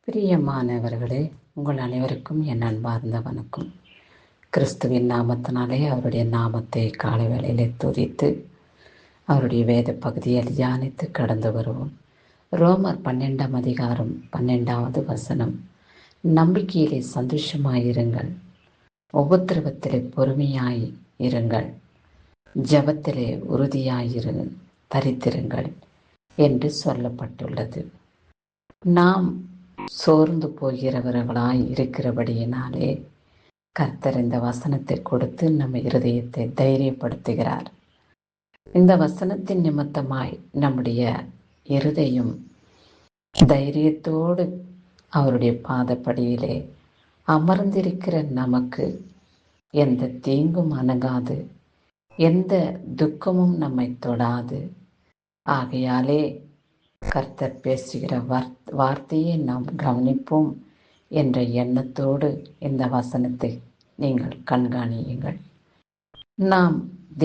பிரியமானவர்களே, உங்கள் அனைவருக்கும் என் அன்பார்ந்த வணக்கம். கிறிஸ்துவின் நாமத்தினாலே அவருடைய நாமத்தை காலை வேளையிலே துதித்து அவருடைய வேத பகுதியை தியானித்து கடந்து வருவோம். ரோமர் 12ஆம் அதிகாரம் 12வது வசனம். நம்பிக்கையிலே சந்தோஷமாயிருங்கள், உபத்திரவத்திலே பொறுமையாய் இருங்கள், ஜெபத்திலே தரித்திருங்கள் என்று சொல்லப்பட்டுள்ளது. நாம் சோர்ந்து போகிறவர்களாய் இருக்கிறபடியினாலே கர்த்தர் இந்த வசனத்தை கொடுத்து நம்ம இருதயத்தை தைரியப்படுத்துகிறார். இந்த வசனத்தின் நிமித்தமாய் நம்முடைய இருதயம் தைரியத்தோடு அவருடைய பாதப்படியிலே அமர்ந்திருக்கிற நமக்கு எந்த தீங்கும் அணுகாது, எந்த துக்கமும் நம்மை தொடாது. ஆகையாலே கர்த்தர் பேசுகிற வார்த்தையை நாம் கவனிப்போம் என்ற எண்ணத்தோடு இந்த வசனத்தை நீங்கள் கண்காணியுங்கள். நாம்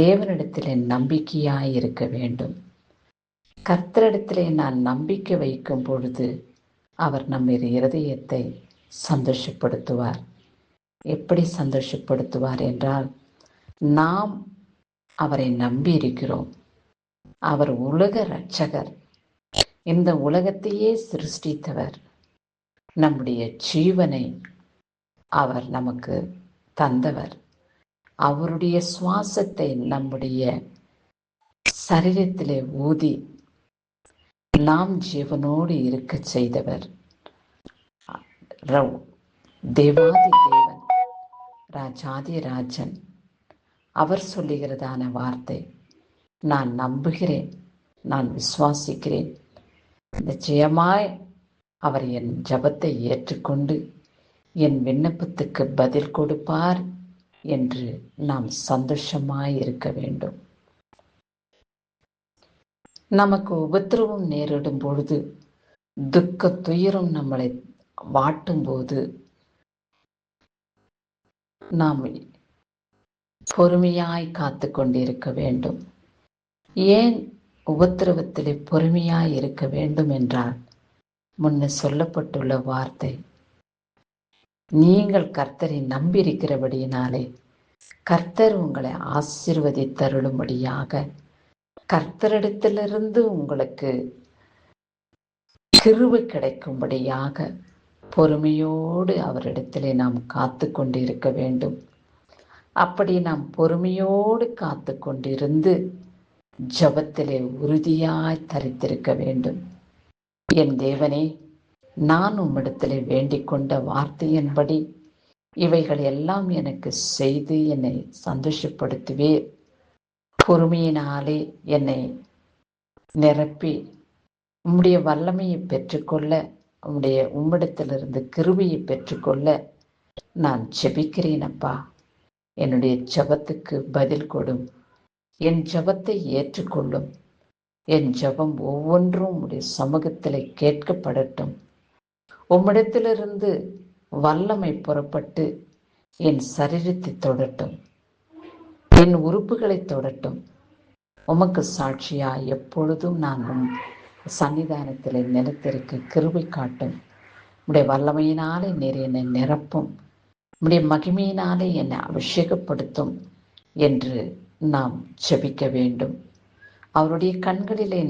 தேவனிடத்திலே நம்பிக்கையாய் இருக்க வேண்டும். கர்த்தரிடத்திலே நான் நம்பிக்கை வைக்கும் பொழுது அவர் நம்முடைய இருதயத்தை சந்தோஷப்படுத்துவார். எப்படி சந்தோஷப்படுத்துவார் என்றால், நாம் அவரை நம்பி இருக்கிறோம். அவர் உலக இரட்சகர், இந்த உலகத்தையே சிருஷ்டித்தவர். நம்முடைய ஜீவனை அவர் நமக்கு தந்தவர். அவருடைய சுவாசத்தை நம்முடைய சரீரத்திலே ஊதி நாம் ஜீவனோடு இருக்க செய்தவர். தேவாதி தேவன், ராஜாதி ராஜன். அவர் சொல்லுகிறதான வார்த்தை நான் நம்புகிறேன், நான் விசுவாசிக்கிறேன். நிச்சயமாய் அவர் என் ஜெபத்தை ஏற்றுக்கொண்டு என் விண்ணப்பத்துக்கு பதில் கொடுப்பார் என்று நாம் சந்தோஷமாய் இருக்க வேண்டும். நமக்கு உபத்திரவம் நேரிடும் பொழுது, துக்க துயரம் நம்மளை வாட்டும் போது நாம் பொறுமையாய் காத்து கொண்டிருக்க வேண்டும். ஏன் உபத்திரவத்திலே பொறுமையாய் இருக்க வேண்டும் என்றால், முன்ன சொல்லப்பட்டுள்ள வார்த்தை, நீங்கள் கர்த்தரை நம்பியிருக்கிறபடியினாலே கர்த்தர் உங்களை ஆசீர்வதித்தருளும்படியாக கர்த்தரிடத்திலிருந்து உங்களுக்கு கிருபை கிடைக்கும்படியாக பொறுமையோடு அவரிடத்திலே நாம் காத்து கொண்டிருக்க வேண்டும். அப்படி நாம் பொறுமையோடு காத்து கொண்டிருந்து ஜெபத்திலே உறுதியாய் தரித்திருக்க வேண்டும். என் தேவனே, நான் உம்மிடத்திலே வேண்டிக் கொண்ட வார்த்தையின்படி இவைகள் எல்லாம் எனக்கு செய்து என்னை சந்தோஷப்படுத்துவீர். பொறுமையினாலே என்னை நிரப்பி உம்முடைய வல்லமையை பெற்றுக்கொள்ள, உம்மிடத்திலிருந்து கிருபையை பெற்றுக்கொள்ள நான் ஜெபிக்கிறேன். அப்பா, என்னுடைய ஜெபத்துக்கு பதில் கொடும், என் ஜெபத்தை ஏற்றுக்கொள்ளும். என் ஜெபம் ஒவ்வொன்றும் உம்முடைய சமூகத்தில் கேட்கப்படட்டும். உம்மிடத்திலிருந்து வல்லமை புறப்பட்டு என் சரீரத்தை தொடட்டும், என் உறுப்புகளை தொடட்டும். உமக்கு சாட்சியாய் எப்பொழுதும் நான் சன்னிதானத்தில் நிலைத்திருக்க கிருபை காட்டும். உம்முடைய வல்லமையினாலே நீர் என்னை நிரப்பும், உம்முடைய மகிமையினாலே என்னை அபிஷேகப்படுத்தும் என்று நாம் ஜெபிக்க வேண்டும். அவருடைய கண்களிலே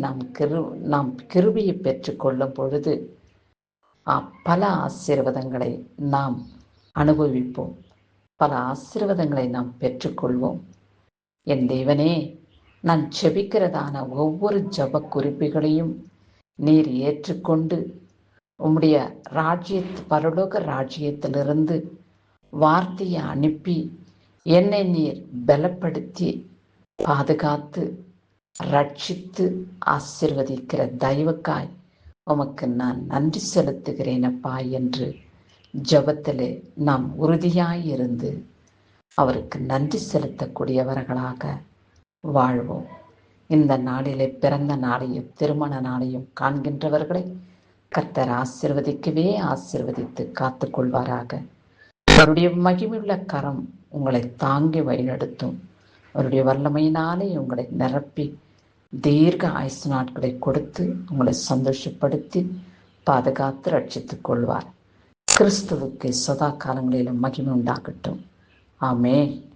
நாம் கிருபையை பெற்றுக்கொள்ளும் பொழுது பல ஆசீர்வாதங்களை நாம் அனுபவிப்போம், பல ஆசீர்வாதங்களை நாம் பெற்றுக்கொள்வோம். என் தேவனே, நான் ஜெபிக்கிறதான ஒவ்வொரு ஜெப குறிப்புகளையும் நீர் ஏற்றுக்கொண்டு உம்முடைய பரலோக ராஜ்யத்திலிருந்து வார்த்தையை அனுப்பி என்னை நீர் பலப்படுத்தி பாதுகாத்து ரட்சித்து ஆசீர்வதிக்கிற தயவுக்காய் உமக்கு நான் நன்றி செலுத்துகிறேன் அப்பா என்று ஜெபத்திலே நாம் உறுதியாயிருந்து அவருக்கு நன்றி செலுத்தக்கூடியவர்களாக வாழ்வோம். இந்த நாளிலே பிறந்த நாளையும் திருமண நாளையும் காண்கின்றவர்களை கர்த்தர் ஆசீர்வதித்து காத்துக்கொள்வாராக. அவருடைய மகிமையுள்ள கரம் உங்களை தாங்கி வழிநடத்தும். அவருடைய வல்லமையினாலே உங்களை நிரப்பி தீர்க்க ஆயுசு நாட்களை கொடுத்து உங்களை சந்தோஷப்படுத்தி பாதுகாத்து ரட்சித்துக் கொள்வார். கிறிஸ்துவுக்கு சதா காலங்களிலும் மகிமை உண்டாகட்டும். ஆமென்.